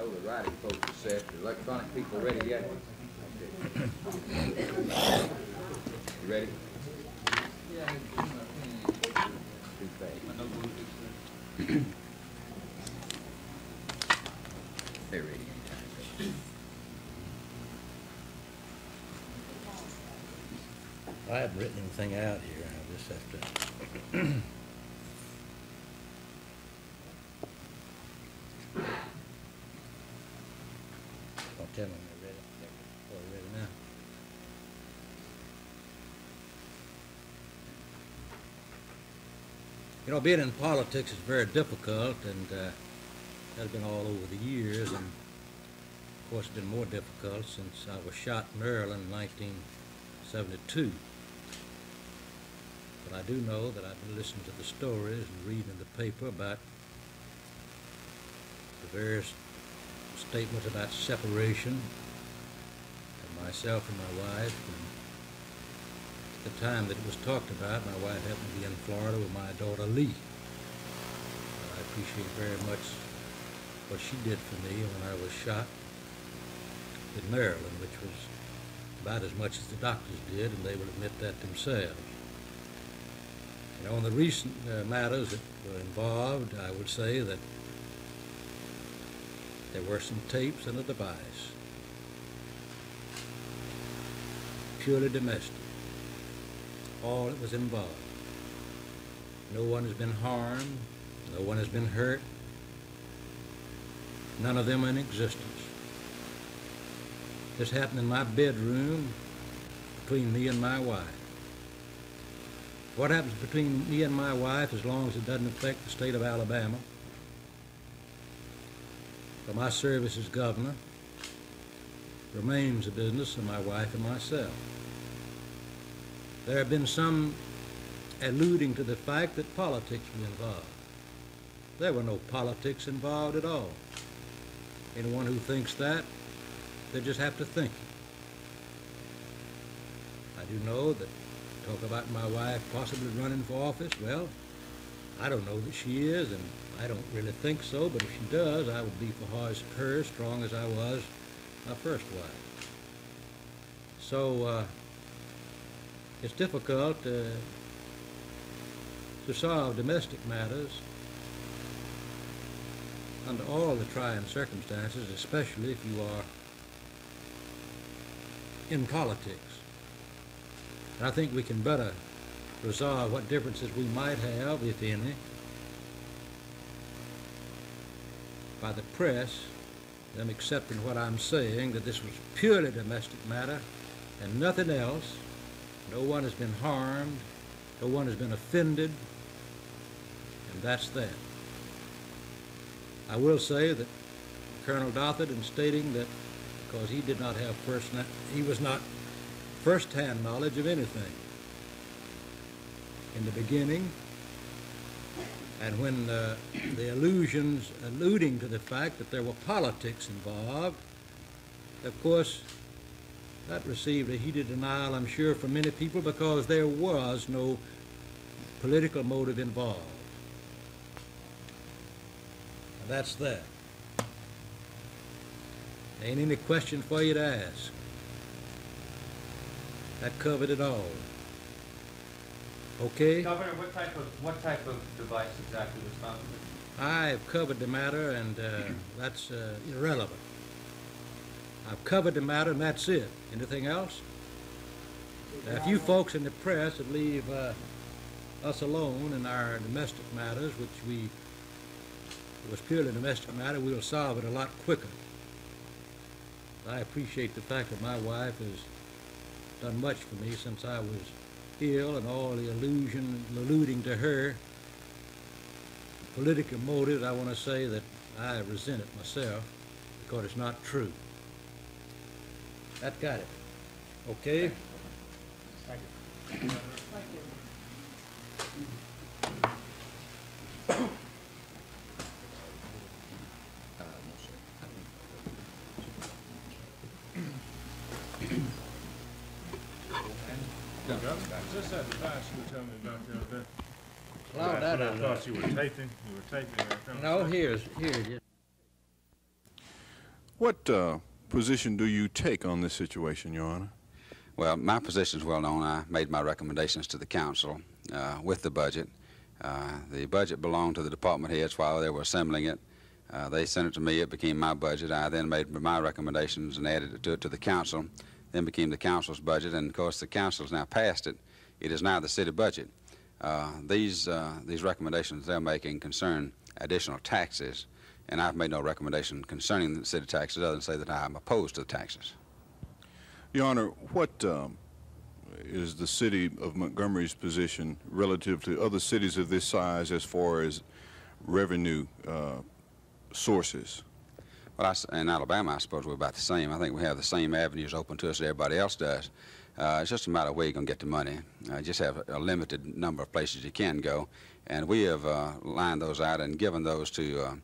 Oh, the writing folks are set. The electronic people ready yet? Okay. You ready? Too fast. They're ready anytime. I haven't written anything out here. I just have to. Don't tell me they're ready. They're ready now. You know, being in politics is very difficult, and has been all over the years, and of course it's been more difficult since I was shot in Maryland in 1972. But I do know that I've been listening to the stories and reading in the paper about the various statements about separation of myself and my wife. And at the time that it was talked about, my wife happened to be in Florida with my daughter Lee. I appreciate very much what she did for me when I was shot in Maryland, which was about as much as the doctors did, and they will admit that themselves. You know, on the recent matters that were involved, I would say that there were some tapes and a device, purely domestic, all that was involved. No one has been harmed, no one has been hurt, none of them in existence. This happened in my bedroom between me and my wife. What happens between me and my wife, as long as it doesn't affect the state of Alabama, for my service as governor, remains the business of my wife and myself. There have been some alluding to the fact that politics were involved. There were no politics involved at all. Anyone who thinks that, they just have to think it. I do know that talk about my wife possibly running for office. Well, I don't know that she is, and I don't really think so, but if she does, I would be for her as strong as I was my first wife. So it's difficult to solve domestic matters under all the trying circumstances, especially if you are in politics. And I think we can better resolve what differences we might have, if any, by the press, them accepting what I'm saying, that this was purely domestic matter and nothing else. No one has been harmed, no one has been offended, and that's that. I will say that Colonel Dothert, in stating that because he did not have first-hand knowledge of anything in the beginning, and when the alluding to the fact that there were politics involved, of course, that received a heated denial, I'm sure, from many people, because there was no political motive involved. And that's that. There ain't any question for you to ask. That covered it all. Okay? Governor, what type of device exactly was found? I have covered the matter, and that's irrelevant. I've covered the matter, and that's it. Anything else? Now, if you folks in the press would leave us alone in our domestic matters, which was purely a domestic matter, we'll solve it a lot quicker. I appreciate the fact that my wife has done much for me since I was ill, and all the alluding to her political motives, I want to say that I resent it myself because it's not true. That got it. Okay? Thank you. Just that device you were telling me about the other day. Well, that I thought you were taping. You were taping. no, here it is. What position do you take on this situation, Your Honor? Well, my position is well known. I made my recommendations to the council with the budget. The budget belonged to the department heads while they were assembling it. They sent it to me. It became my budget. I then made my recommendations and added it to the council. Then became the council's budget, and of course the council has now passed it. It is now the city budget. These recommendations they're making concern additional taxes, and I've made no recommendation concerning the city taxes other than say that I'm opposed to the taxes. Your Honor, what is the city of Montgomery's position relative to other cities of this size as far as revenue sources? Well, in Alabama, I suppose we're about the same. I think we have the same avenues open to us that everybody else does. It's just a matter of where you're going to get the money. Just have a limited number of places you can go, and we have lined those out and given those to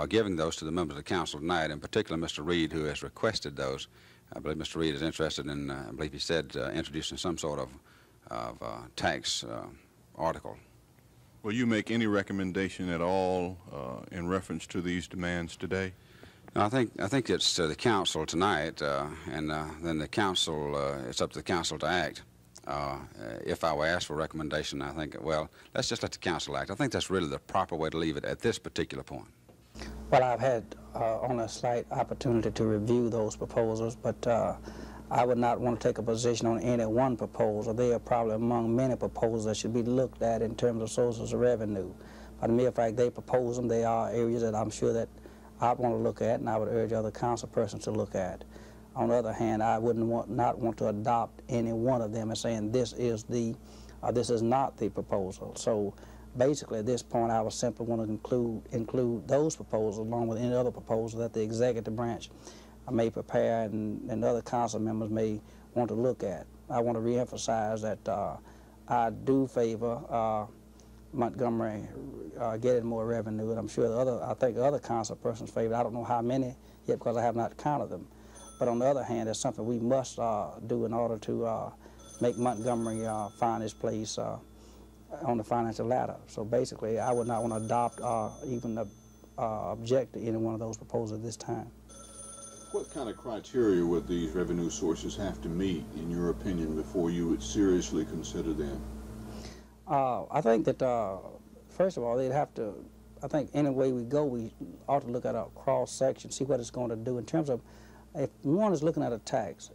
giving those to the members of the council tonight, in particular Mr. Reed, who has requested those. I believe Mr. Reed is interested in, I believe he said, introducing some sort of tax article. Will you make any recommendation at all in reference to these demands today? No, I think it's to the council tonight, and then the council, it's up to the council to act. If I were asked for a recommendation, I think, well, let's just let the council act. I think that's really the proper way to leave it at this particular point. Well, I've had only a slight opportunity to review those proposals, but I would not want to take a position on any one proposal. They are probably among many proposals that should be looked at in terms of sources of revenue. By the mere fact they propose them, they are areas that I'm sure that I want to look at, and I would urge other council persons to look at. On the other hand, I wouldn't not want to adopt any one of them as saying this is the, this is not the proposal. So basically, at this point, I would simply want to include those proposals along with any other proposals that the executive branch may prepare and other council members may want to look at. I want to reemphasize that I do favor Montgomery getting more revenue, and I'm sure I think other council persons favor. I don't know how many yet because I have not counted them. But on the other hand, it's something we must do in order to make Montgomery find its place on the financial ladder. So basically, I would not want to adopt even object to any one of those proposals at this time. What kind of criteria would these revenue sources have to meet, in your opinion, before you would seriously consider them? I think that, first of all, they'd have to, I think any way we go, we ought to look at a cross-section, see what it's going to do in terms of, if one is looking at a tax,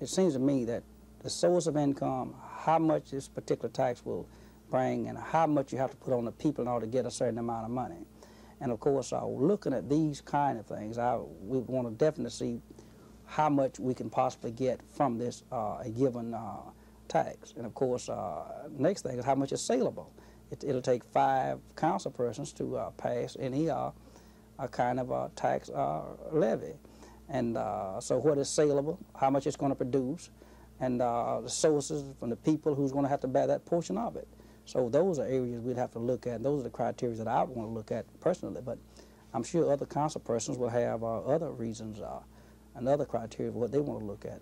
it seems to me that the source of income, how much this particular tax will bring, and how much you have to put on the people in order to get a certain amount of money. And of course, looking at these kind of things, we want to definitely see how much we can possibly get from this a given tax. And of course, next thing is how much is saleable. It'll take 5 council persons to pass any kind of a tax levy. And so what is saleable, how much it's going to produce, and the sources from the people who's going to have to bear that portion of it. So those are areas we'd have to look at. Those are the criteria that I want to look at personally, but I'm sure other council persons will have other reasons and other criteria of what they want to look at.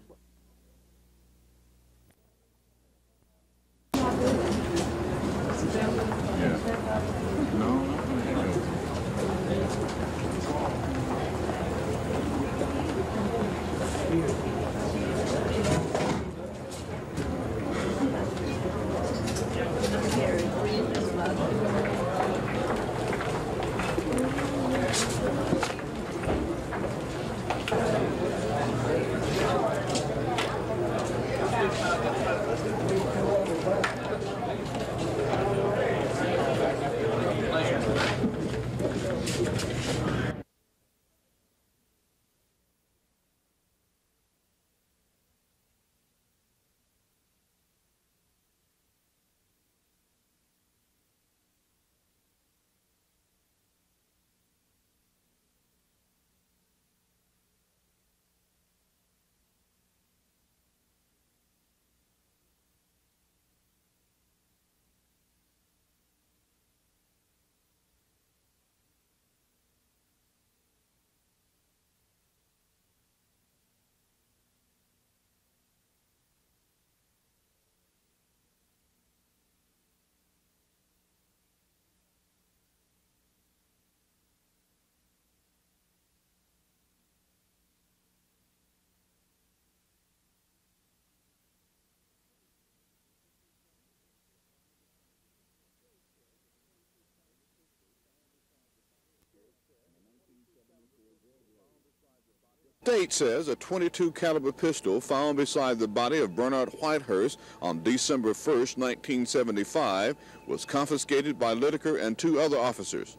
State says a .22 caliber pistol found beside the body of Bernard Whitehurst on December 1st, 1975 was confiscated by Lideker and 2 other officers.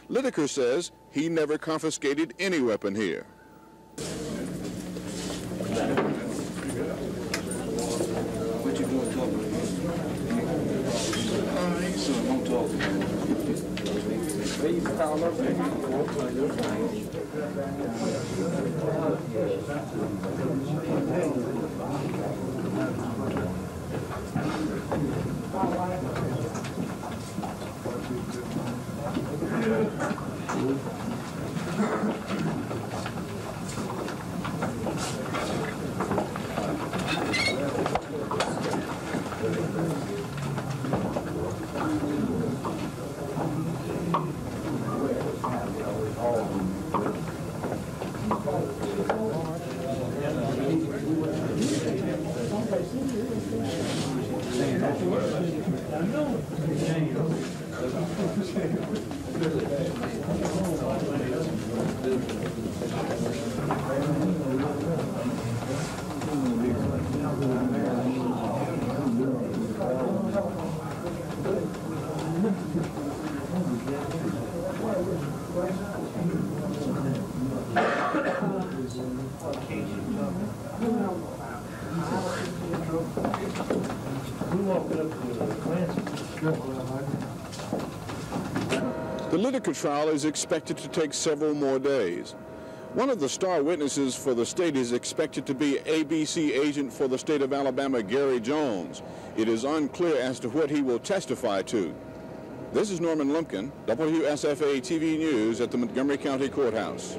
Lideker says he never confiscated any weapon here. What you doing talking to me? All right, so don't talk to me. The Lideker trial is expected to take several more days. One of the star witnesses for the state is expected to be ABC agent for the state of Alabama, Gary Jones. It is unclear as to what he will testify to. This is Norman Lumpkin, WSFA TV News at the Montgomery County Courthouse.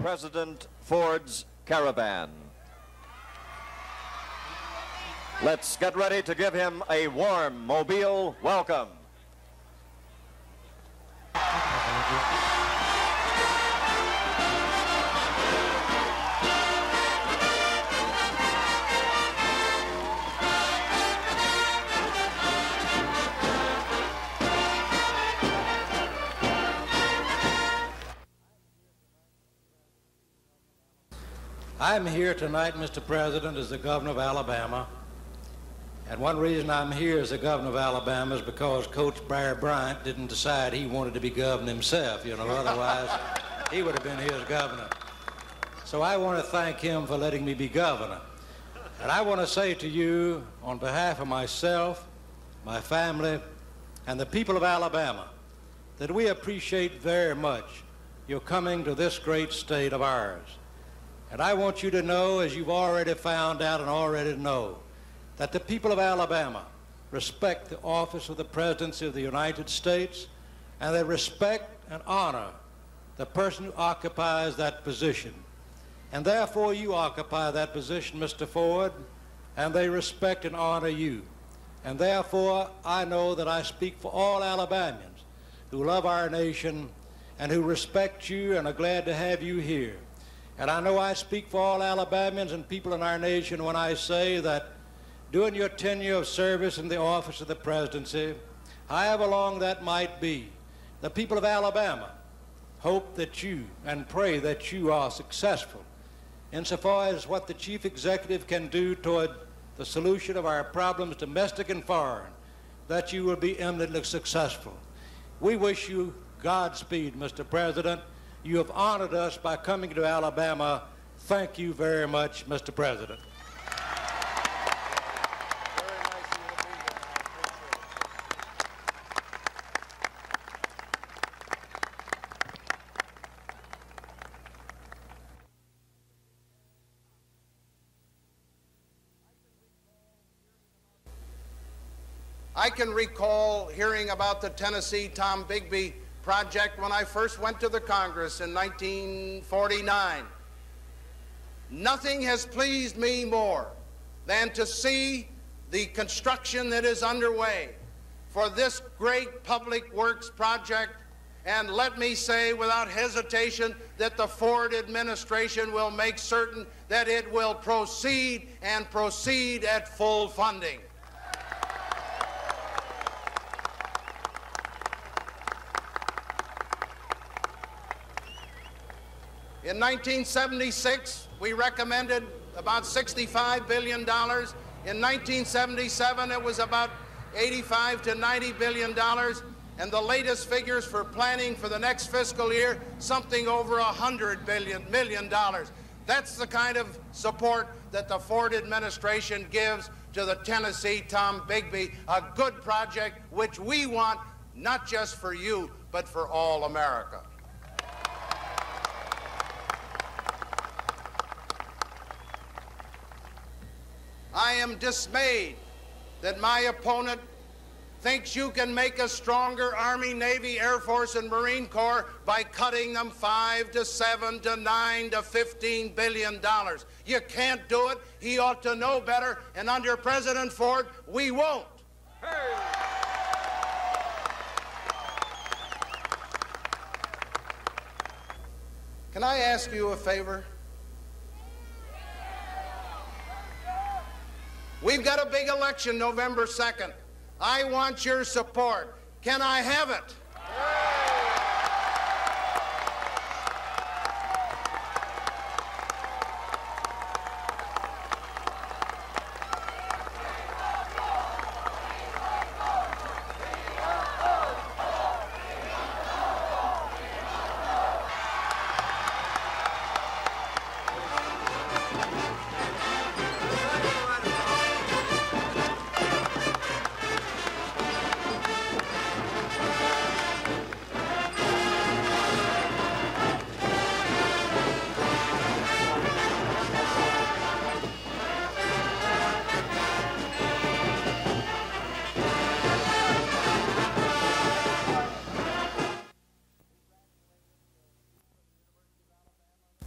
President Ford's Caravan. Let's get ready to give him a warm Mobile welcome. I'm here tonight, Mr. President, as the governor of Alabama. And one reason I'm here as the governor of Alabama is because Coach Bear Bryant didn't decide he wanted to be governor himself, you know, otherwise he would have been here as governor. So I want to thank him for letting me be governor. And I want to say to you, on behalf of myself, my family, and the people of Alabama, that we appreciate very much your coming to this great state of ours. And I want you to know, as you've already found out and already know, that the people of Alabama respect the office of the presidency of the United States, and they respect and honor the person who occupies that position. And therefore you occupy that position, Mr. Ford, and they respect and honor you. And therefore I know that I speak for all Alabamians who love our nation and who respect you and are glad to have you here. And I know I speak for all Alabamians and people in our nation when I say that during your tenure of service in the office of the presidency, however long that might be, The people of Alabama hope that you and pray that you are successful insofar as what the chief executive can do toward the solution of our problems, domestic and foreign, that you will be eminently successful. We wish you Godspeed, Mr. President. You have honored us by coming to Alabama. Thank you very much, Mr. President. I can recall hearing about the Tennessee Tom Bigby project when I first went to the Congress in 1949. Nothing has pleased me more than to see the construction that is underway for this great public works project, and let me say without hesitation that the Ford administration will make certain that it will proceed and proceed at full funding. In 1976, we recommended about $65 billion. In 1977, it was about $85 to $90 billion. And the latest figures for planning for the next fiscal year, something over $100 million. That's the kind of support that the Ford administration gives to the Tennessee Tom Bigby, a good project which we want not just for you, but for all America. I am dismayed that my opponent thinks you can make a stronger Army, Navy, Air Force, and Marine Corps by cutting them $5 to $7 to $9 to $15 billion. You can't do it. He ought to know better, and under President Ford, we won't. Hey. Can I ask you a favor? We've got a big election November 2nd. I want your support. Can I have it?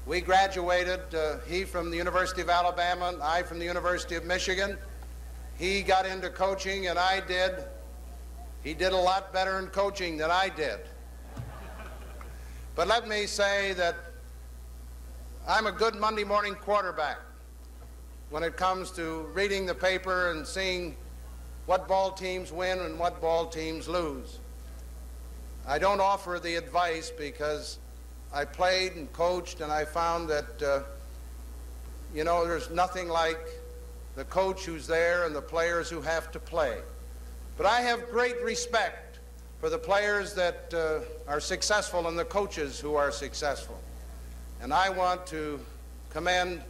We graduated, he from the University of Alabama, and I from the University of Michigan. He got into coaching and I did. He did a lot better in coaching than I did. But let me say that I'm a good Monday morning quarterback when it comes to reading the paper and seeing what ball teams win and what ball teams lose. I don't offer the advice because I played and coached, and I found that, you know, there's nothing like the coach who's there and the players who have to play. But I have great respect for the players that are successful and the coaches who are successful. And I want to commend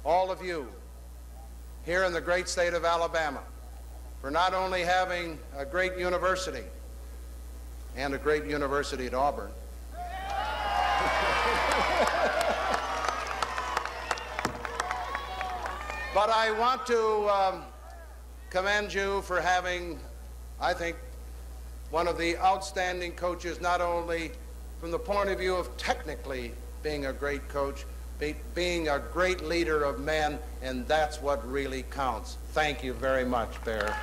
all of you here in the great state of Alabama for not only having a great university and a great university at Auburn, but I want to commend you for having, I think, one of the outstanding coaches, not only from the point of view of technically being a great coach, but being a great leader of men, and that's what really counts. Thank you very much, Bear.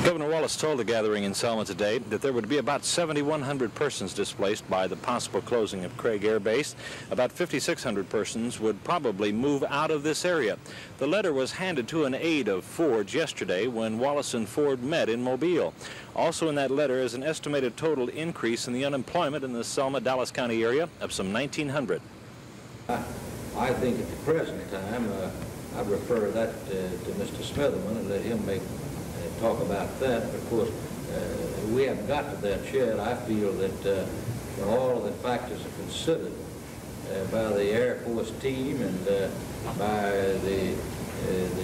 Governor Wallace Dallas told the gathering in Selma today that there would be about 7,100 persons displaced by the possible closing of Craig Air Base. About 5,600 persons would probably move out of this area. The letter was handed to an aide of Ford yesterday when Wallace and Ford met in Mobile. Also in that letter is an estimated total increase in the unemployment in the Selma-Dallas County area of some 1,900. I think at the present time, I'd refer that to Mr. Smitherman and let him talk about that. But of course, we haven't got to that yet. I feel that when all the factors are considered by the Air Force team and by the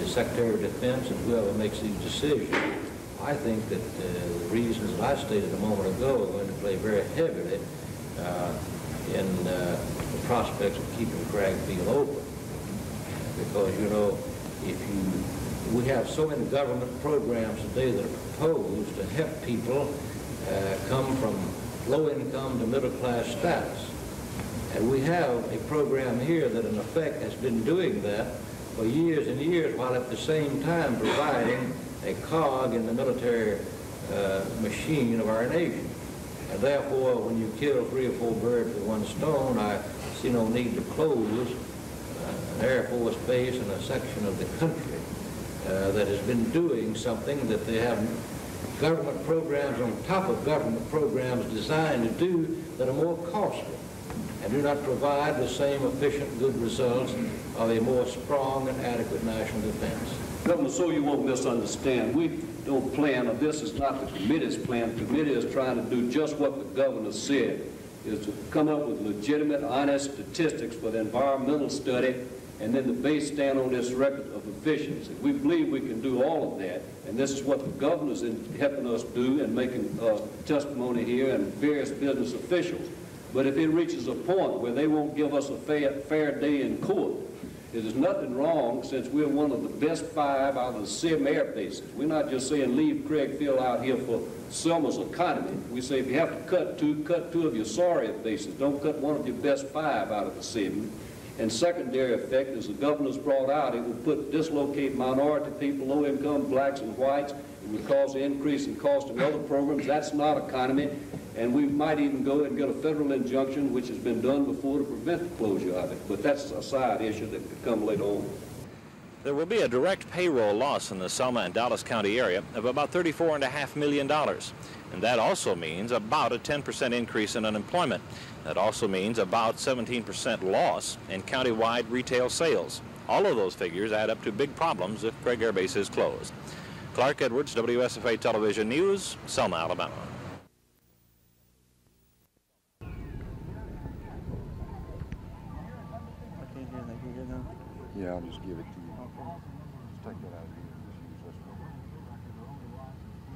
Secretary of Defense and whoever makes these decisions, I think that the reasons that I stated a moment ago are going to play very heavily in the prospects of keeping Craig Field open. Because, you know, we have so many government programs today that are proposed to help people come from low income to middle class status. And we have a program here that in effect has been doing that for years and years, while at the same time providing a cog in the military machine of our nation. And therefore, when you kill 3 or 4 birds with one stone, I see no need to close an Air Force base in a section of the country that has been doing something that they have government programs on top of government programs designed to do that are more costly and do not provide the same efficient, good results of a more strong and adequate national defense. Governor, so you won't misunderstand, we don't plan, or this is not the committee's plan. The committee is trying to do just what the governor said, is to come up with legitimate, honest statistics for the environmental study, and then the base stand on this record of efficiency. We believe we can do all of that, and this is what the governor's helping us do and making testimony here and various business officials. But if it reaches a point where they won't give us a fair day in court, there's nothing wrong, since we're one of the best 5 out of the 7 air bases. We're not just saying leave Craig Field out here for Selma's economy. We say if you have to cut 2 of your sorrier bases. Don't cut one of your best 5 out of the 7. And secondary effect, as the governor's brought out, it would dislocate minority people, low income blacks and whites. It would cause an increase in cost of other programs. That's not economy. And we might even go and get a federal injunction, which has been done before, to prevent the closure of it. But that's a side issue that could come later on. There will be a direct payroll loss in the Selma and Dallas County area of about $34.5 million. And that also means about a 10% increase in unemployment. That also means about 17% loss in county-wide retail sales. All of those figures add up to big problems if Craig Air Base is closed. Clark Edwards, WSFA Television News, Selma, Alabama. Yeah, I'll just give it to you. Okay. Just take that out of here. Just use this one.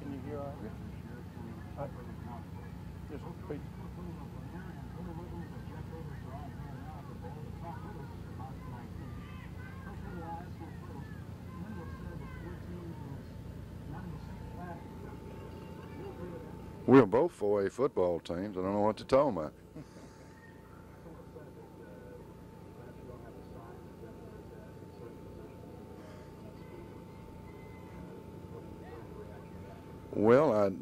Can you hear all right? Just speak. We're both 4A football teams. I don't know what to tell them about. Well,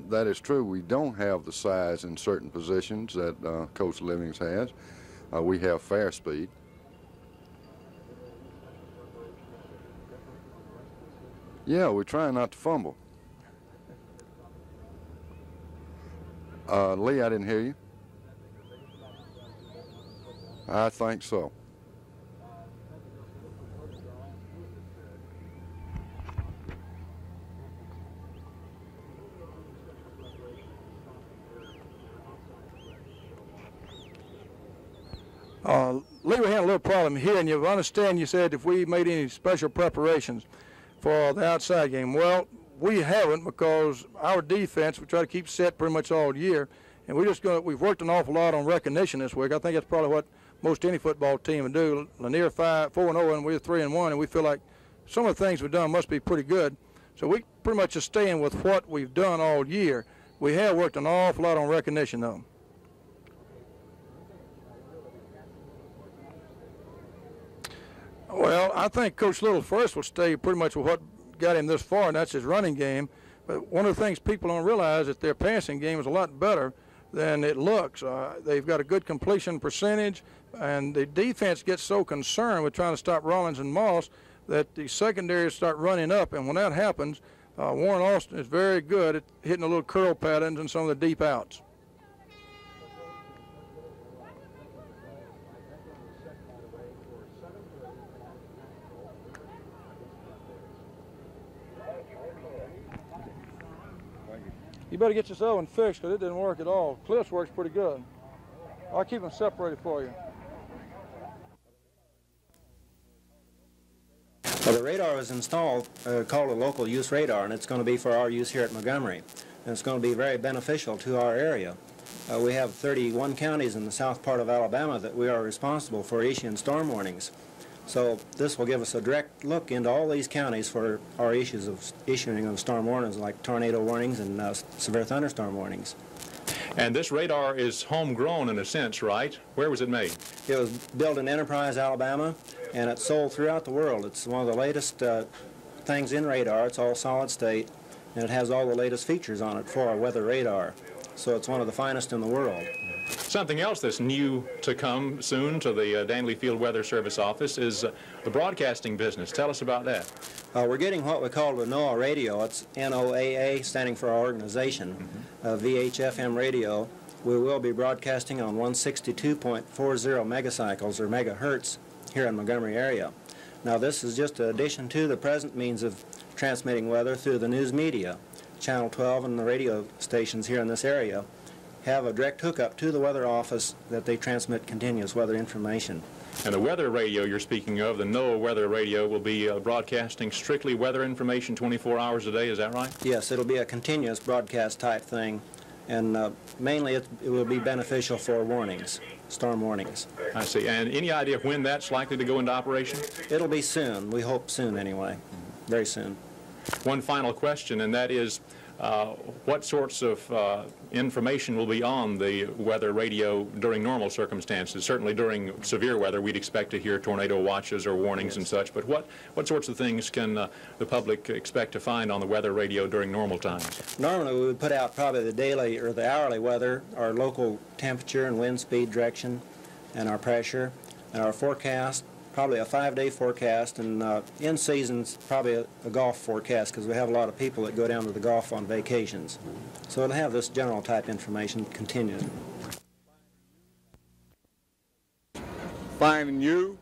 that is true. We don't have the size in certain positions that Coach Livings has. We have fair speed. Yeah, we're trying not to fumble. Lee, I didn't hear you. I think so. Lee, we had a little problem here, and you understand you said if we made any special preparations for the outside game. Well, we haven't, because our defense, we try to keep set pretty much all year, and we've worked an awful lot on recognition this week. I think that's probably what most any football team would do. Lanier 4-0, and we're 3-1, and we feel like some of the things we've done must be pretty good. So we pretty much are staying with what we've done all year. We have worked an awful lot on recognition, though. Well, I think Coach Little first will stay pretty much with what got him this far, and that's his running game. But one of the things people don't realize is that their passing game is a lot better than it looks. They've got a good completion percentage, and the defense gets so concerned with trying to stop Rollins and Moss that the secondaries start running up, and when that happens, Warren Austin is very good at hitting the little curl patterns and some of the deep outs. You better get this oven fixed because it didn't work at all. Cliff's works pretty good. I'll keep them separated for you. Well, the radar is installed, called a local use radar, and it's going to be for our use here at Montgomery. And it's going to be very beneficial to our area. We have 31 counties in the south part of Alabama that we are responsible for issuing storm warnings. So this will give us a direct look into all these counties for our issues of issuing of storm warnings, like tornado warnings and severe thunderstorm warnings. And this radar is homegrown in a sense, right? Where was it made? It was built in Enterprise, Alabama, and it's sold throughout the world. It's one of the latest things in radar. It's all solid state, and it has all the latest features on it for a weather radar. So it's one of the finest in the world. Something else that's new to come soon to the Danley Field Weather Service office is the broadcasting business. Tell us about that. We're getting what we call the NOAA radio. It's NOAA, standing for our organization, VHFM radio. We will be broadcasting on 162.40 megacycles or megahertz here in the Montgomery area. Now this is just an addition to the present means of transmitting weather through the news media. Channel 12 and the radio stations here in this area have a direct hookup to the weather office that they transmit continuous weather information. And the weather radio you're speaking of, the NOAA weather radio, will be broadcasting strictly weather information 24 hours a day, is that right? Yes, it'll be a continuous broadcast type thing, and mainly it will be beneficial for warnings, storm warnings. I see. And any idea when that's likely to go into operation? It'll be soon. We hope soon anyway. Very soon. One final question, and that is, what sorts of information will be on the weather radio during normal circumstances? Certainly during severe weather, we'd expect to hear tornado watches or warnings and such, but what sorts of things can the public expect to find on the weather radio during normal times? Normally we would put out probably the daily or the hourly weather, our local temperature and wind speed direction, and our pressure, and our forecast, probably a 5-day forecast, and in seasons probably a golf forecast, because we have a lot of people that go down to the golf on vacations. So it'll have this general type information continued. Finding you.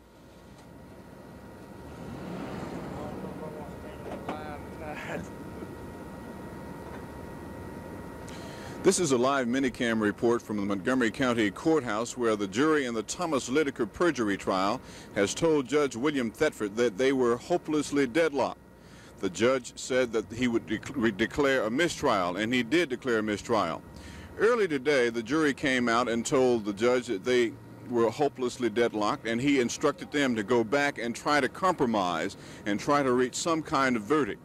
This is a live minicam report from the Montgomery County Courthouse, where the jury in the Thomas Lydecker perjury trial has told Judge William Thetford that they were hopelessly deadlocked. The judge said that he would declare a mistrial, and he did declare a mistrial. Early today, the jury came out and told the judge that they were hopelessly deadlocked, and he instructed them to go back and try to compromise and try to reach some kind of verdict.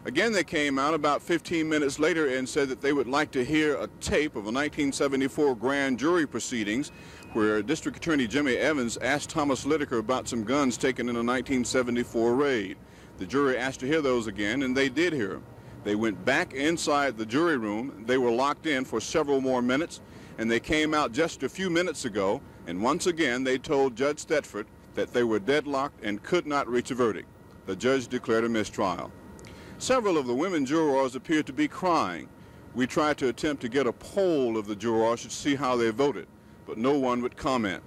Again, they came out about 15 minutes later and said that they would like to hear a tape of a 1974 grand jury proceedings where District Attorney Jimmy Evans asked Thomas Lydecker about some guns taken in a 1974 raid. The jury asked to hear those again, and they did hear them. They went back inside the jury room. They were locked in for several more minutes, and they came out just a few minutes ago, and once again they told Judge Thetford that they were deadlocked and could not reach a verdict. The judge declared a mistrial. Several of the women jurors appeared to be crying. We tried to attempt to get a poll of the jurors to see how they voted, but no one would comment.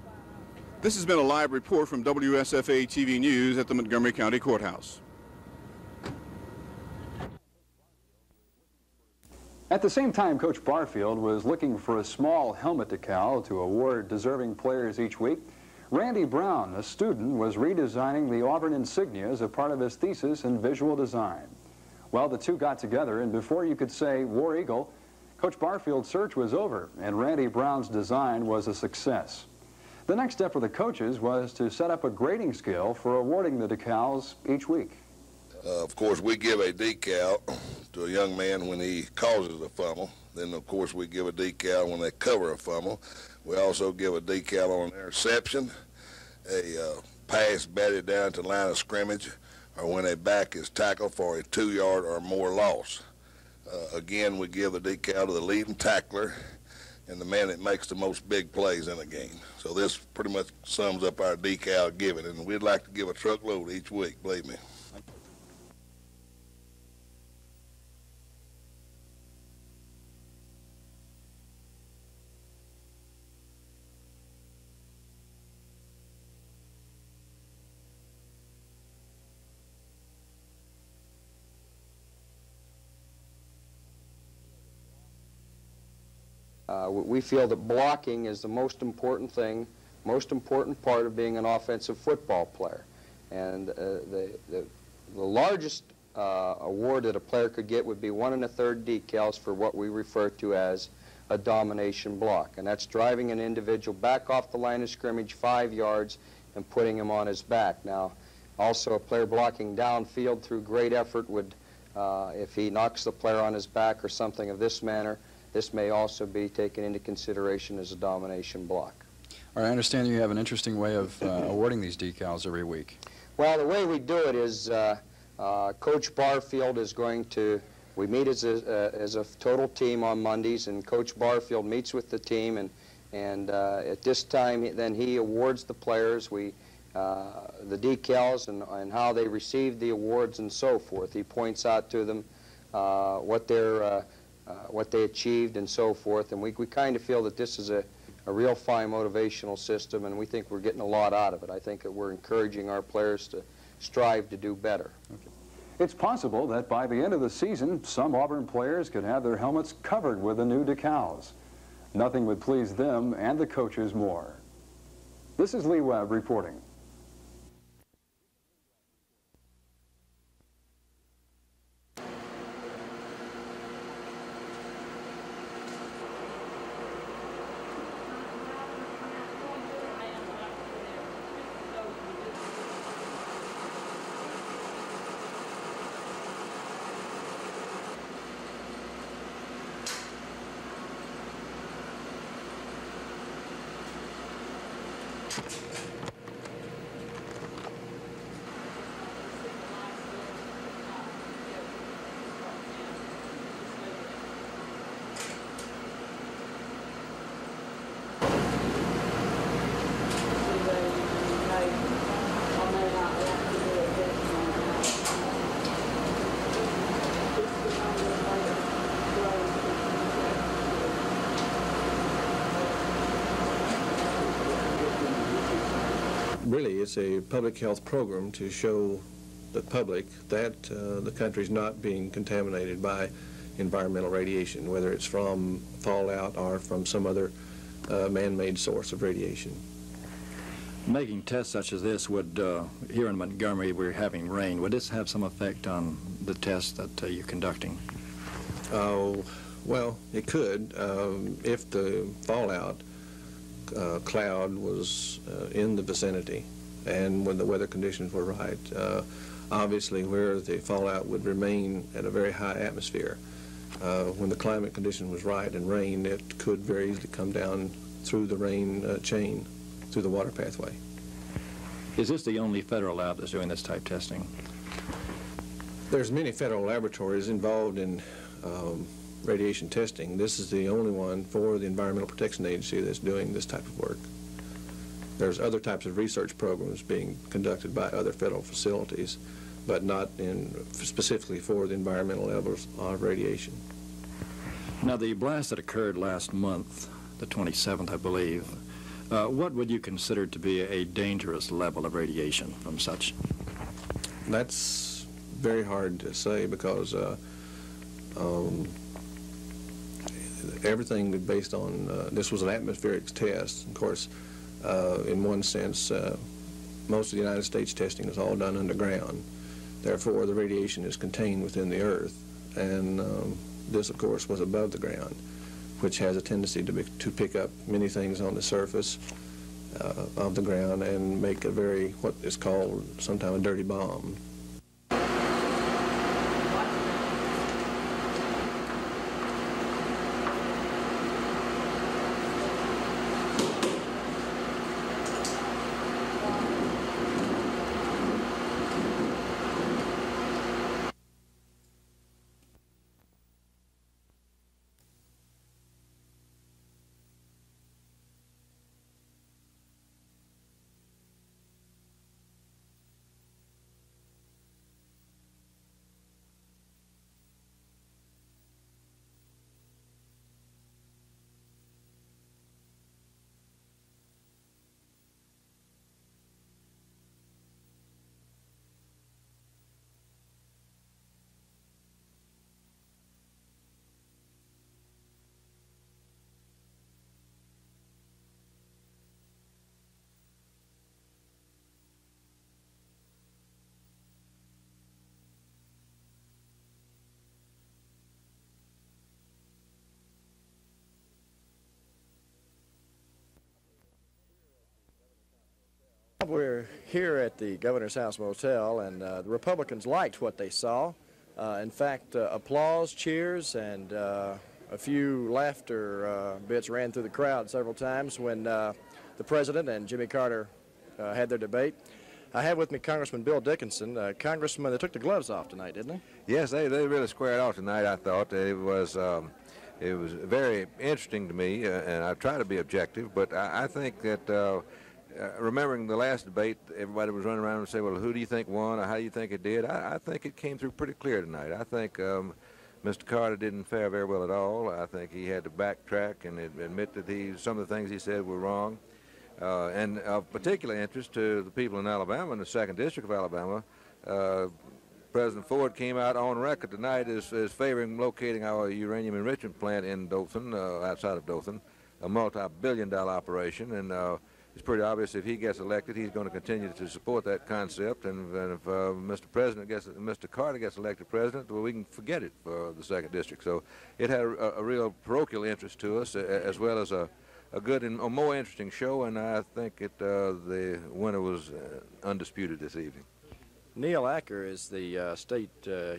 This has been a live report from WSFA TV News at the Montgomery County Courthouse. At the same time, Coach Barfield was looking for a small helmet decal to award deserving players each week, Randy Brown, a student, was redesigning the Auburn insignia as a part of his thesis in visual design. Well, the two got together, and before you could say War Eagle, Coach Barfield's search was over, and Randy Brown's design was a success. The next step for the coaches was to set up a grading scale for awarding the decals each week. Of course, we give a decal to a young man when he causes a fumble. Then, of course, we give a decal when they cover a fumble. We also give a decal on an interception, a pass batted down to the line of scrimmage, or when a back is tackled for a 2-yard or more loss. Again, we give a decal to the leading tackler and the man that makes the most big plays in a game. So this pretty much sums up our decal giving, and we'd like to give a truckload each week, believe me. We feel that blocking is the most important thing, most important part of being an offensive football player. And the largest award that a player could get would be 1 1/3 decals for what we refer to as a domination block. And that's driving an individual back off the line of scrimmage 5 yards and putting him on his back. Now, also a player blocking downfield through great effort would, if he knocks the player on his back or something of this manner, this may also be taken into consideration as a domination block. All right, I understand you have an interesting way of awarding these decals every week. Well, the way we do it is Coach Barfield is going to, we meet as a total team on Mondays, and Coach Barfield meets with the team, and at this time then he awards the players, the decals and how they received the awards and so forth. He points out to them what they achieved and so forth, and we kind of feel that this is a real fine motivational system, and we think we're getting a lot out of it. I think that we're encouraging our players to strive to do better. Okay. It's possible that by the end of the season, some Auburn players could have their helmets covered with the new decals. Nothing would please them and the coaches more. This is Lee Webb reporting. Really, it's a public health program to show the public that the country's not being contaminated by environmental radiation, whether it's from fallout or from some other man-made source of radiation. Making tests such as this would, here in Montgomery, we're having rain. Would this have some effect on the tests that you're conducting? Oh, well, it could. If the fallout cloud was in the vicinity and when the weather conditions were right, obviously where the fallout would remain at a very high atmosphere, when the climate condition was right and rain, it could very easily come down through the rain chain, through the water pathway. Is this the only federal lab that's doing this type testing? There's many federal laboratories involved in radiation testing. This is the only one for the Environmental Protection Agency that's doing this type of work. There's other types of research programs being conducted by other federal facilities, but not specifically for the environmental levels of radiation. Now, the blast that occurred last month, the 27th, I believe, what would you consider to be a dangerous level of radiation from such? That's very hard to say because everything is based on, this was an atmospheric test. Of course, in one sense, most of the United States testing is all done underground. Therefore, the radiation is contained within the earth. And this, of course, was above the ground, which has a tendency to pick up many things on the surface of the ground and make a very, what is called sometimes a dirty bomb. We're here at the Governor's House Motel, and the Republicans liked what they saw. In fact, applause, cheers, and a few laughter bits ran through the crowd several times when the President and Jimmy Carter had their debate. I have with me Congressman Bill Dickinson. Congressman, they took the gloves off tonight, didn't they? Yes, they really squared off tonight, I thought. It was very interesting to me, and I try to be objective, but I think that remembering the last debate, everybody was running around and saying, well, who do you think won or how do you think it did? I think it came through pretty clear tonight. I think Mr. Carter didn't fare very well at all. I think he had to backtrack and admit that some of the things he said were wrong. And of particular interest to the people in Alabama, in the 2nd District of Alabama, President Ford came out on record tonight as favoring locating our uranium enrichment plant in Dothan, outside of Dothan, a multi-billion-dollar operation, and it's pretty obvious if he gets elected, he's going to continue to support that concept. And if Mr. Carter gets elected president, well, we can forget it for the 2nd District. So it had a real parochial interest to us, as well as a good and a more interesting show. And I think the winner was undisputed this evening. Neil Acker is the state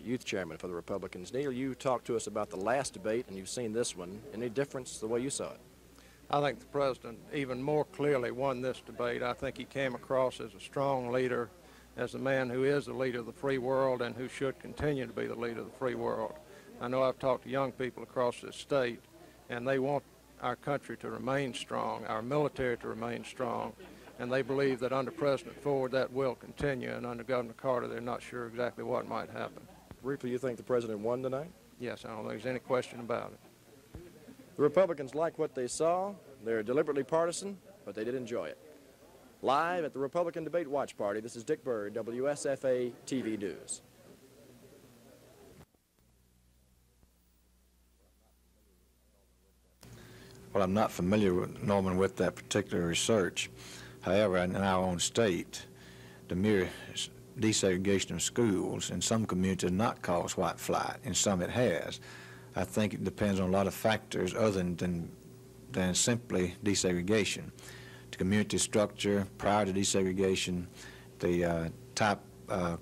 youth chairman for the Republicans. Neil, you talked to us about the last debate, and you've seen this one. Any difference the way you saw it? I think the President even more clearly won this debate. I think he came across as a strong leader, as a man who is the leader of the free world and who should continue to be the leader of the free world. I know I've talked to young people across this state, and they want our country to remain strong, our military to remain strong, and they believe that under President Ford that will continue, and under Governor Carter they're not sure exactly what might happen. Briefly, you think the President won tonight? Yes, I don't think there's any question about it. The Republicans like what they saw. They're deliberately partisan, but they did enjoy it. Live at the Republican Debate Watch Party, this is Dick Bird, WSFA TV News. Well, I'm not familiar, Norman, with that particular research. However, in our own state, the mere desegregation of schools in some communities has not caused white flight. In some it has. I think it depends on a lot of factors other than simply desegregation. The community structure prior to desegregation, the type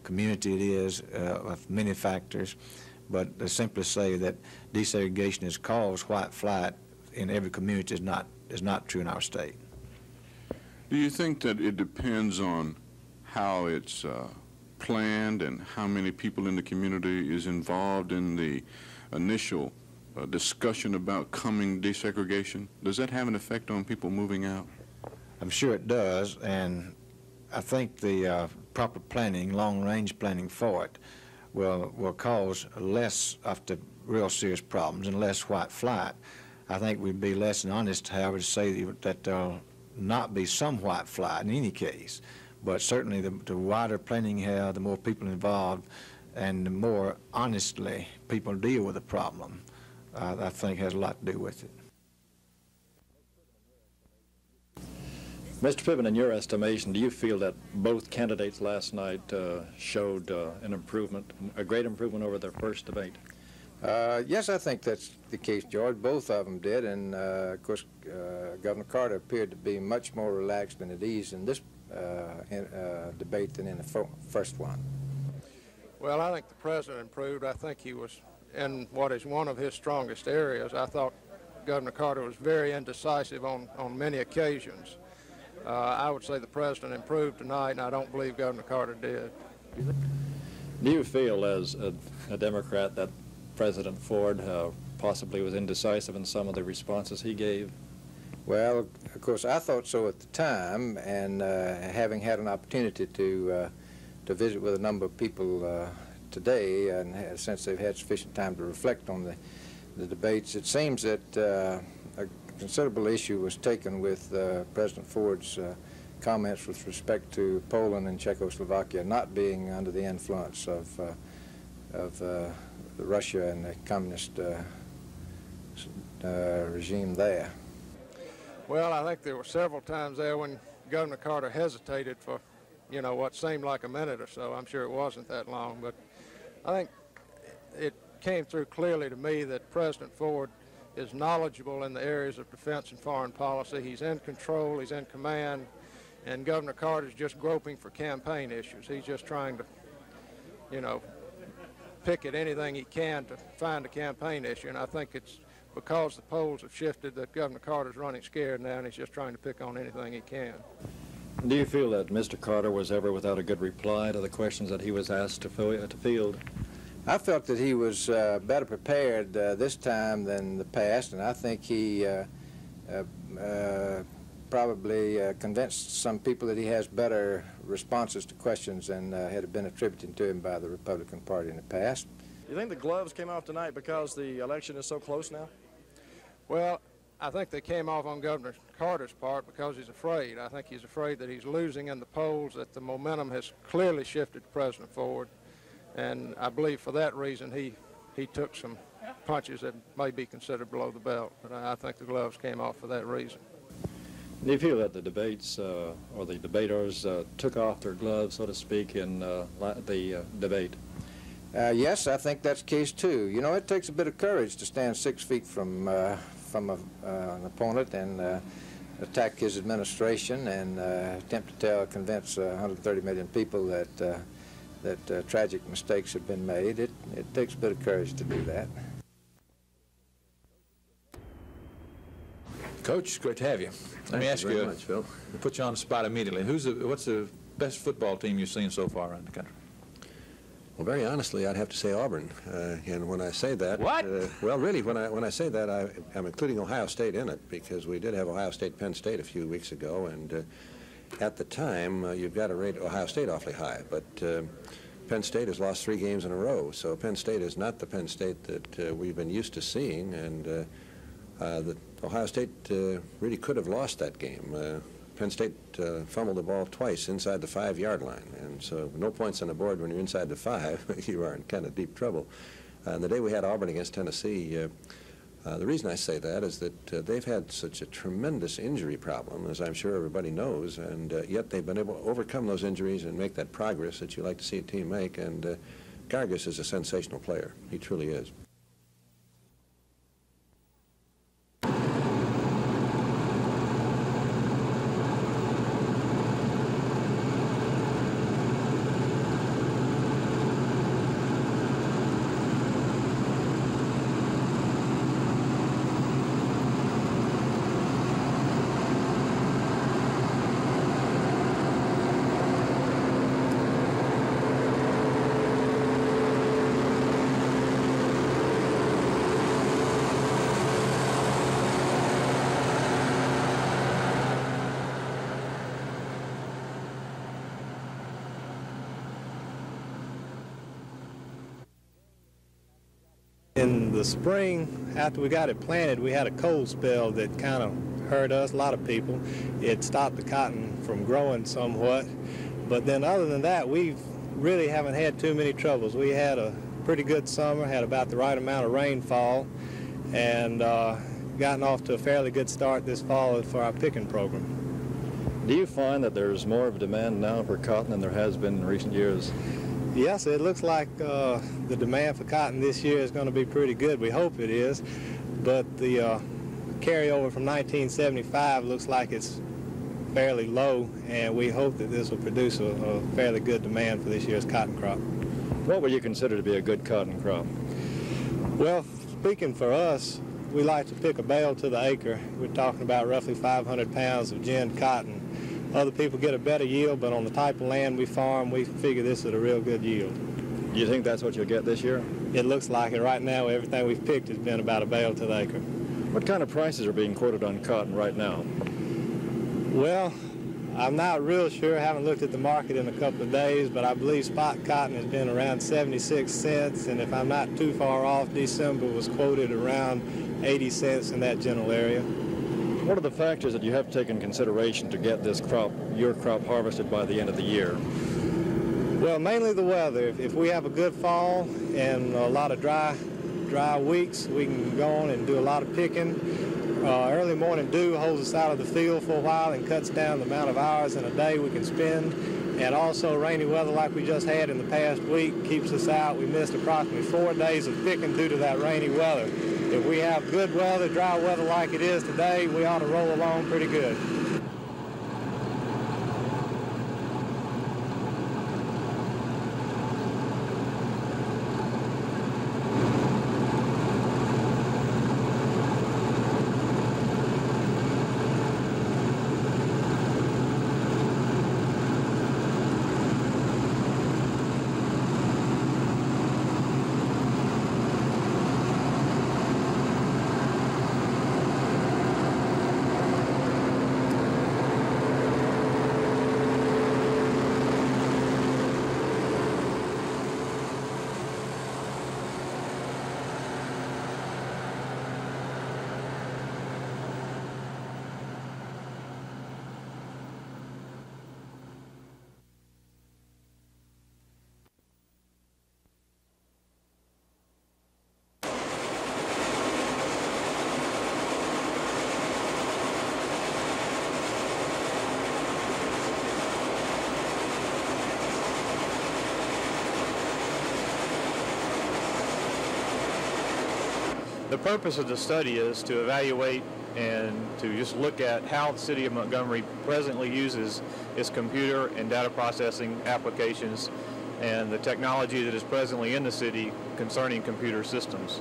community it is, of many factors, but to simply say that desegregation has caused white flight in every community is not true in our state. Do you think that it depends on how it's planned and how many people in the community is involved in the initial discussion about coming desegregation? Does that have an effect on people moving out? I'm sure it does, and I think the proper planning, long-range planning for it, will cause less of the real serious problems and less white flight. I think we'd be less than honest, however, to say that there'll not be some white flight in any case, but certainly the wider planning you have, the more people involved, and the more honestly people deal with the problem, I think has a lot to do with it. Mr. Piven, in your estimation, do you feel that both candidates last night showed an improvement, a great improvement over their first debate? Yes, I think that's the case, George. Both of them did, and of course, Governor Carter appeared to be much more relaxed and at ease in this debate than in the first one. Well, I think the President improved. I think he was in what is one of his strongest areas. I thought Governor Carter was very indecisive on many occasions. I would say the President improved tonight, and I don't believe Governor Carter did. Do you feel as a Democrat that President Ford possibly was indecisive in some of the responses he gave? Well, of course, I thought so at the time, and having had an opportunity to visit with a number of people today, and since they've had sufficient time to reflect on the debates, it seems that a considerable issue was taken with President Ford's comments with respect to Poland and Czechoslovakia not being under the influence of Russia and the communist regime there. Well, I think there were several times there when Governor Carter hesitated for, you know, what seemed like a minute or so. I'm sure it wasn't that long, but I think it came through clearly to me that President Ford is knowledgeable in the areas of defense and foreign policy. He's in control, he's in command, And Governor Carter's just groping for campaign issues. He's just trying to, you know, pick at anything he can to find a campaign issue. And I think it's because the polls have shifted that Governor Carter's running scared now, and he's just trying to pick on anything he can. Do you feel that Mr. Carter was ever without a good reply to the questions that he was asked to field? I felt that he was better prepared this time than the past, and I think he probably convinced some people that he has better responses to questions than had been attributed to him by the Republican Party in the past. You think the gloves came off tonight because the election is so close now? Well, I think they came off on Governor Carter's part because he's afraid. I think he's afraid that he's losing in the polls, that the momentum has clearly shifted President Ford. And I believe for that reason he took some punches that may be considered below the belt. But I think the gloves came off for that reason. Do you feel that the debates or the debaters took off their gloves, so to speak, in the debate? Yes, I think that's the case too. You know, it takes a bit of courage to stand 6 feet from an opponent and attack his administration and attempt to convince 130 million people that tragic mistakes have been made. It takes a bit of courage to do that. Coach, great to have you. Let me ask you, very much, Phil. Put you on the spot immediately. What's the best football team you've seen so far around the country? Well, very honestly, I'd have to say Auburn. And when I say that, what? Well, really, when I say that, I'm including Ohio State in it because we did have Ohio State Penn State a few weeks ago, and at the time, you've got to rate Ohio State awfully high, but Penn State has lost 3 games in a row, so Penn State is not the Penn State that we've been used to seeing, and Ohio State really could have lost that game. Penn State fumbled the ball twice inside the 5-yard line, and so no points on the board when you're inside the 5, you are in kind of deep trouble. The day we had Auburn against Tennessee, the reason I say that is that they've had such a tremendous injury problem, as I'm sure everybody knows, and yet they've been able to overcome those injuries and make that progress that you like to see a team make, and Gargis is a sensational player. He truly is. In the spring, after we got it planted, we had a cold spell that kind of hurt us, a lot of people. It stopped the cotton from growing somewhat. But then other than that, we really haven't had too many troubles. We had a pretty good summer, had about the right amount of rainfall, and gotten off to a fairly good start this fall for our picking program. Do you find that there's more of a demand now for cotton than there has been in recent years? Yes, it looks like the demand for cotton this year is going to be pretty good. We hope it is, but the carryover from 1975 looks like it's fairly low, and we hope that this will produce a fairly good demand for this year's cotton crop. What would you consider to be a good cotton crop? Well, speaking for us, we like to pick a bale to the acre. We're talking about roughly 500 pounds of ginned cotton. Other people get a better yield, but on the type of land we farm, we figure this is a real good yield. Do you think that's what you'll get this year? It looks like it. Right now, everything we've picked has been about a bale to the acre. What kind of prices are being quoted on cotton right now? Well, I'm not real sure. I haven't looked at the market in a couple of days, but I believe spot cotton has been around 76 cents, and if I'm not too far off, December was quoted around 80 cents in that general area. What are the factors that you have to take into consideration to get this crop, your crop, harvested by the end of the year? Well, mainly the weather. If we have a good fall and a lot of dry weeks, we can go on and do a lot of picking. Early morning dew holds us out of the field for a while and cuts down the amount of hours in a day we can spend. And also rainy weather like we just had in the past week keeps us out. We missed approximately 4 days of picking due to that rainy weather. If we have good weather, dry weather like it is today, we ought to roll along pretty good. The purpose of the study is to evaluate and to just look at how the city of Montgomery presently uses its computer and data processing applications and the technology that is presently in the city concerning computer systems.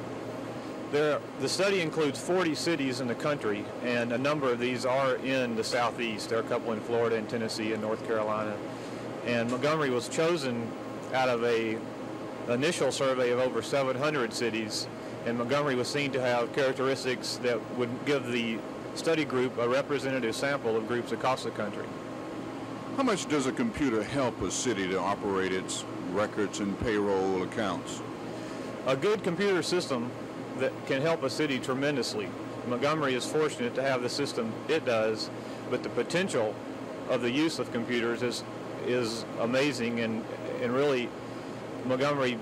The study includes 40 cities in the country, and a number of these are in the southeast. There are a couple in Florida and Tennessee and North Carolina. And Montgomery was chosen out of an initial survey of over 700 cities, and Montgomery was seen to have characteristics that would give the study group a representative sample of groups across the country. How much does a computer help a city to operate its records and payroll accounts? A good computer system that can help a city tremendously. Montgomery is fortunate to have the system it does, but the potential of the use of computers is amazing, and really Montgomery,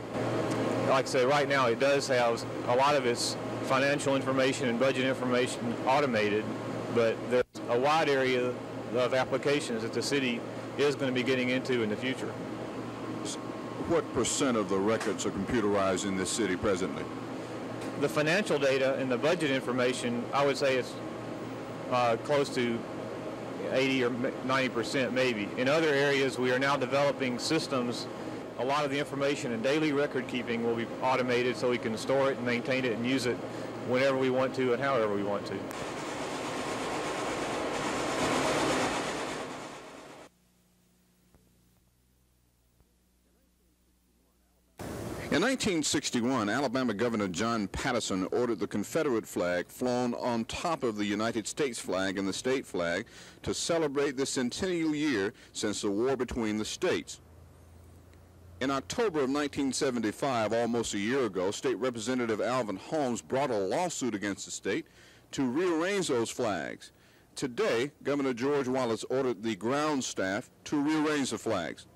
like I say, right now it does have a lot of its financial information and budget information automated, but there's a wide area of applications that the city is going to be getting into in the future. What percent of the records are computerized in this city presently? The financial data and the budget information, I would say it's close to 80 or 90% maybe. In other areas, we are now developing systems. A lot of the information and daily record keeping will be automated so we can store it and maintain it and use it whenever we want to and however we want to. In 1961, Alabama Governor John Patterson ordered the Confederate flag flown on top of the United States flag and the state flag to celebrate the centennial year since the war between the states. In October of 1975, almost a year ago, State Representative Alvin Holmes brought a lawsuit against the state to rearrange those flags. Today, Governor George Wallace ordered the ground staff to rearrange the flags.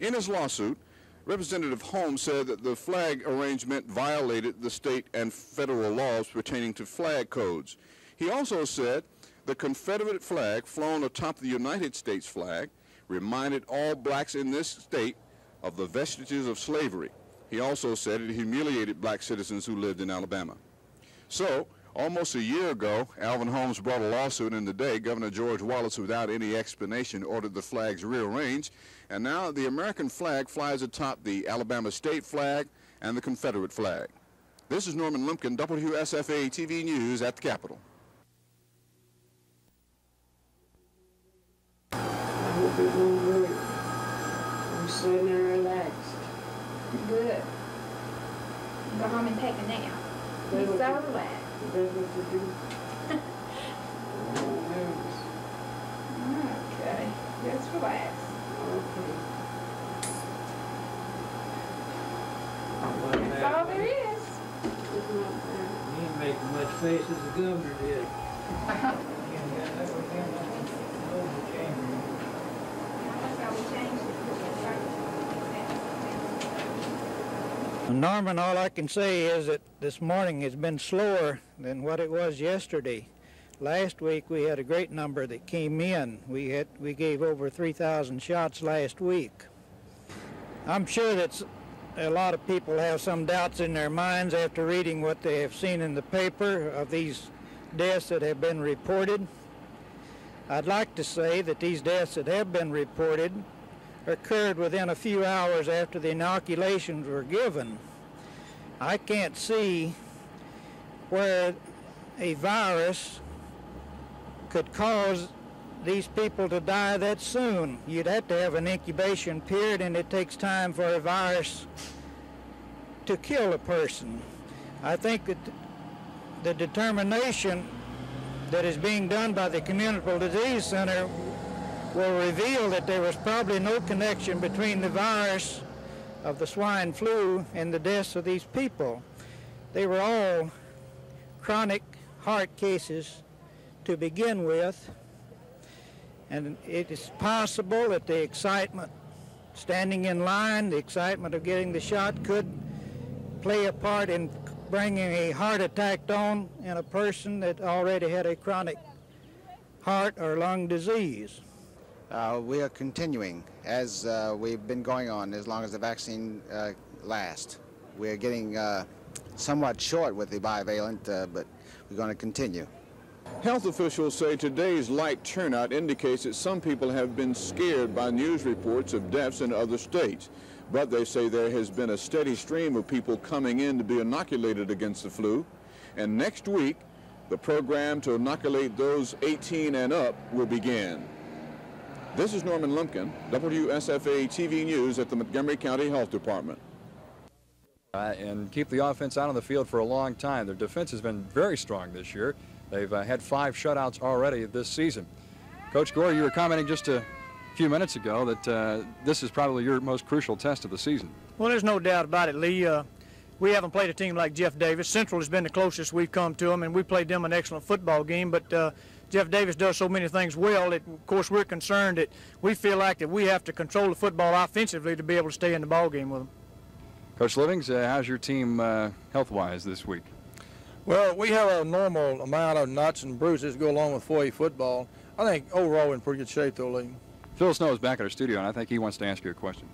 In his lawsuit, Representative Holmes said that the flag arrangement violated the state and federal laws pertaining to flag codes. He also said the Confederate flag flown atop the United States flag reminded all blacks in this state of the vestiges of slavery. He also said it humiliated black citizens who lived in Alabama. So, almost a year ago, Alvin Holmes brought a lawsuit, and today Governor George Wallace, without any explanation, ordered the flags rearranged, and now the American flag flies atop the Alabama state flag and the Confederate flag. This is Norman Lumpkin, WSFA TV News at the Capitol. I hope it won't hurt. I'm sitting there relaxed. Good. Go home and take a nap. He's so relaxed. That's what to do. I'm nervous. Okay. Just relax. Okay. That's all there is. It's not bad. You ain't making much face as the governor did. Norman, all I can say is that this morning has been slower than what it was yesterday. Last week we had a great number that came in. We gave over 3,000 shots last week. I'm sure that a lot of people have some doubts in their minds after reading what they have seen in the paper of these deaths that have been reported. I'd like to say that these deaths that have been reported occurred within a few hours after the inoculations were given. I can't see where a virus could cause these people to die that soon. You'd have to have an incubation period, and it takes time for a virus to kill a person. I think that the determination that is being done by the Communicable Disease Center will reveal that there was probably no connection between the virus of the swine flu and the deaths of these people. They were all chronic heart cases to begin with, and it is possible that the excitement, standing in line, the excitement of getting the shot could play a part in bringing a heart attack on in a person that already had a chronic heart or lung disease. We are continuing as we've been going on as long as the vaccine lasts. We're getting somewhat short with the bivalent, but we're going to continue. Health officials say today's light turnout indicates that some people have been scared by news reports of deaths in other states. But they say there has been a steady stream of people coming in to be inoculated against the flu. And next week, the program to inoculate those 18 and up will begin. This is Norman Lumpkin, WSFA TV News at the Montgomery County Health Department. And keep the offense out on the field for a long time. Their defense has been very strong this year. They've had 5 shutouts already this season. Coach Gore, you were commenting just a few minutes ago that this is probably your most crucial test of the season. Well, there's no doubt about it, Lee. We haven't played a team like Jeff Davis. Central has been the closest we've come to them, and we played them an excellent football game. But Jeff Davis does so many things well that, of course, we're concerned that we feel like that we have to control the football offensively to be able to stay in the ball game with them. Coach Livings, how's your team health-wise this week? Well, we have a normal amount of nuts and bruises go along with 4A football. I think overall we're in pretty good shape, though, Lee. Phil Snow is back at our studio, and I think he wants to ask you a question.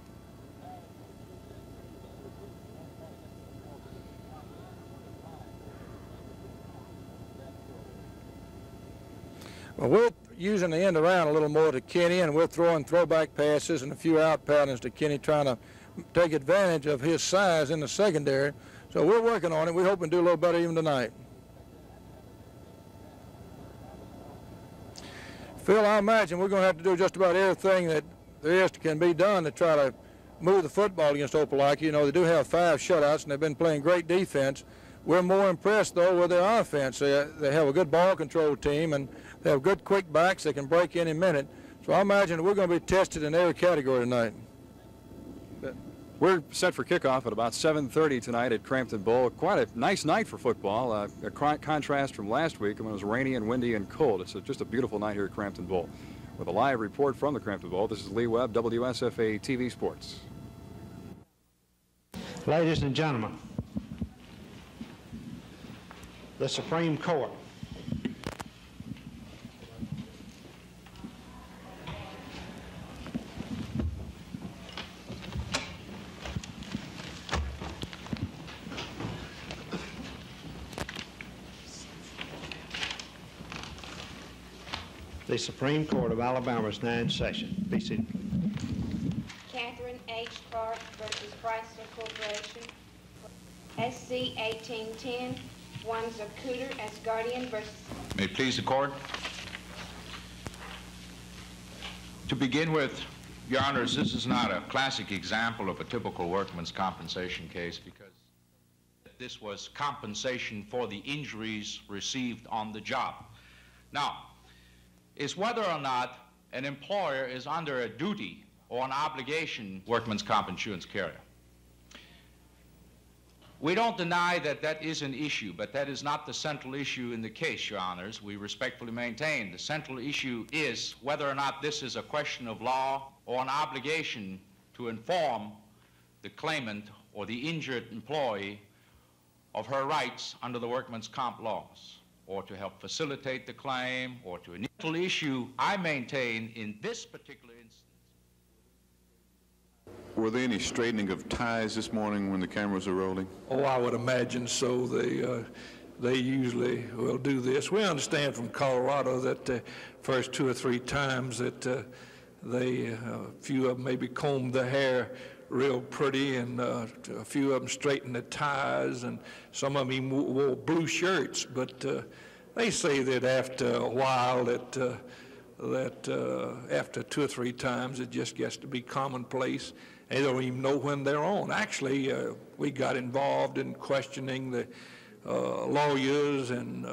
Well, we're using the end around a little more to Kenny, and we're throwing throwback passes and a few out patterns to Kenny, trying to take advantage of his size in the secondary. So we're working on it. We're hoping to do a little better even tonight. Phil, I imagine we're going to have to do just about everything that there is can be done to try to move the football against Opelika. You know, they do have 5 shutouts, and they've been playing great defense. We're more impressed, though, with their offense. They have a good ball control team, and they have good quick backs that can break any minute. So I imagine we're going to be tested in every category tonight. We're set for kickoff at about 7:30 tonight at Crampton Bowl. Quite a nice night for football, a contrast from last week when it was rainy and windy and cold. It's just a beautiful night here at Crampton Bowl. With a live report from the Crampton Bowl, this is Lee Webb, WSFA TV Sports. Ladies and gentlemen, the Supreme Court of Alabama is now in session. Be seated. Catherine H. Clark versus Chrysler Corporation. SC 1810, Wanzer Cooter as guardian versus... May it please the court. To begin with, Your Honors, this is not a classic example of a typical workman's compensation case because this was compensation for the injuries received on the job. Now, is whether or not an employer is under a duty or an obligation workman's comp insurance carrier. We don't deny that that is an issue, but that is not the central issue in the case, Your Honors. We respectfully maintain the central issue is whether or not this is a question of law or an obligation to inform the claimant or the injured employee of her rights under the workman's comp laws, or to help facilitate the claim, or to an issue I maintain in this particular instance. Were there any straightening of ties this morning when the cameras are rolling? Oh, I would imagine so. They usually will do this. We understand from Colorado that the first 2 or 3 times that a few of them maybe combed their hair real pretty, and a few of them straightened the ties, and some of them even wore blue shirts. But they say that after a while, that after 2 or 3 times, it just gets to be commonplace. They don't even know when they're on. Actually, we got involved in questioning the lawyers, and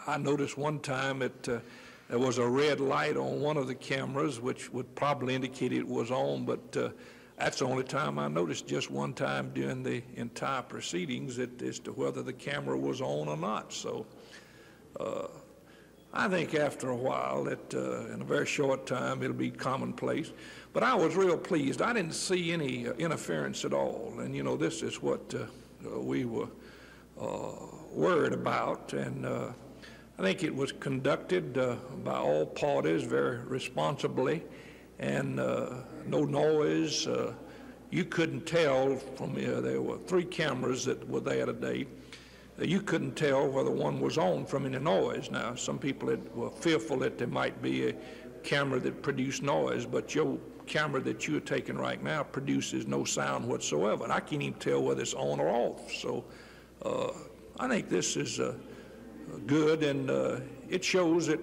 I noticed one time that there was a red light on one of the cameras, which would probably indicate it was on, but that's the only time I noticed, just one time during the entire proceedings, as to whether the camera was on or not. So I think after a while, that in a very short time, it'll be commonplace. But I was real pleased. I didn't see any interference at all. And, you know, this is what we were worried about. And I think it was conducted by all parties very responsibly, and no noise. you couldn't tell from, there were 3 cameras that were there today. You couldn't tell whether one was on from any noise. Now, some people were fearful that there might be a camera that produced noise, but your camera that you're taking right now produces no sound whatsoever, and I can't even tell whether it's on or off. So I think this is good, and it shows that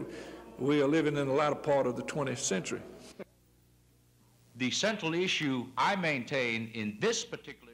we are living in the latter part of the 20th century. The central issue I maintain in this particular